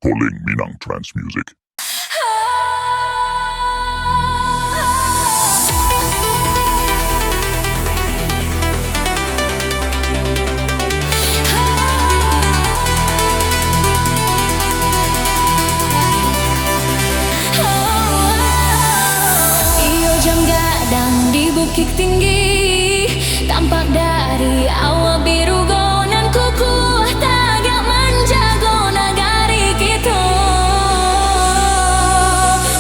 Calling Minang Trance Music. Iyo jam gadang di bukit tinggi, tampak dari awan biru gonan kuku tagak menjago nagari kita.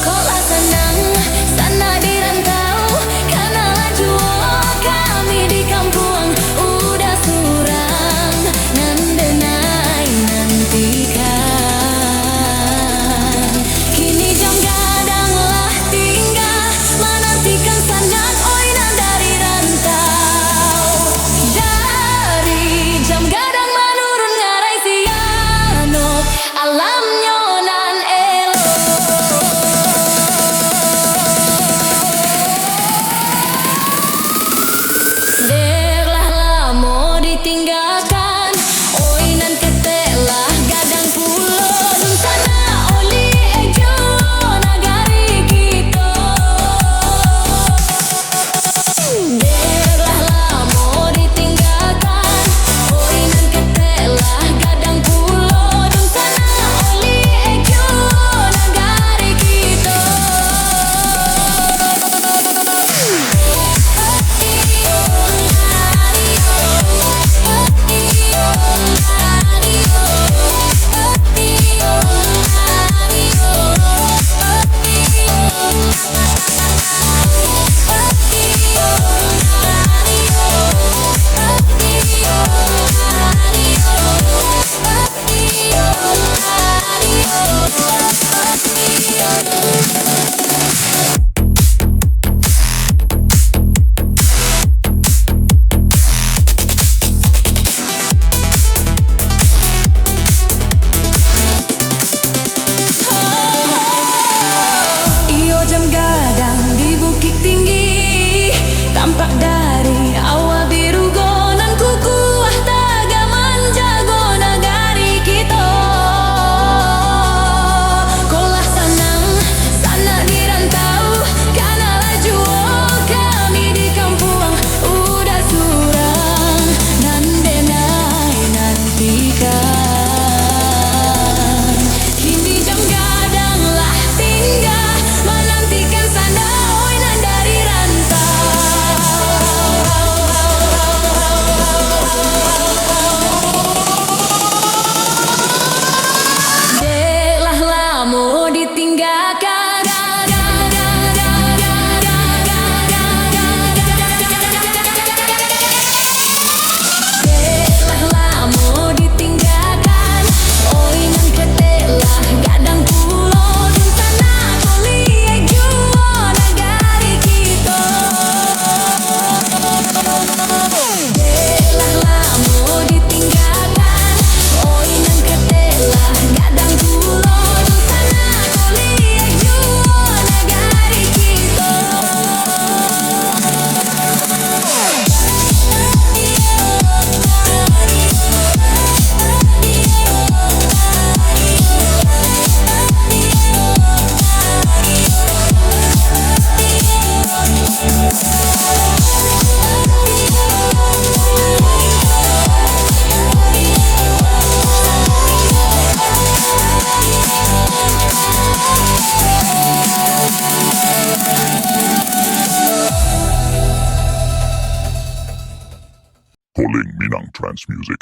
Kola senang sana di rantau, karena laju kami di kampung udah surang nan denai nantikan. Kini jam gadang lah tinggal menantikan sandak oinan dari rantau. Dari jam gadang menurun ngarai siano alam nyonan elo. Derlah lamo ditinggalkan, oinan ketelah gadang pulo dun sana oli ejo nagari kita. Derlah lamo ditinggalkan, oinan ketelah gadang pulo dun sana oli ejo nagari kita. Iyo jam gadang di bukit tinggi, tampak dari awan biru gonan kuku tagak menjago nagari kita. Kolah senang sana di rantau, karena laju kami di kampung udah surang nan denai nantikan. Kini jam gadang lah tinggal menantikan sanda oinan dari rantau. Deklah lamo ditinggalkan, deklah lamo ditinggalkan, oinan ketelah gadang pulo dun sana oli ejo nagari kita. Deklah lamo ditinggalkan, oinan ketelah gadang pulo dun sana oli ejo nagari kita. Calling Minang Trance Music.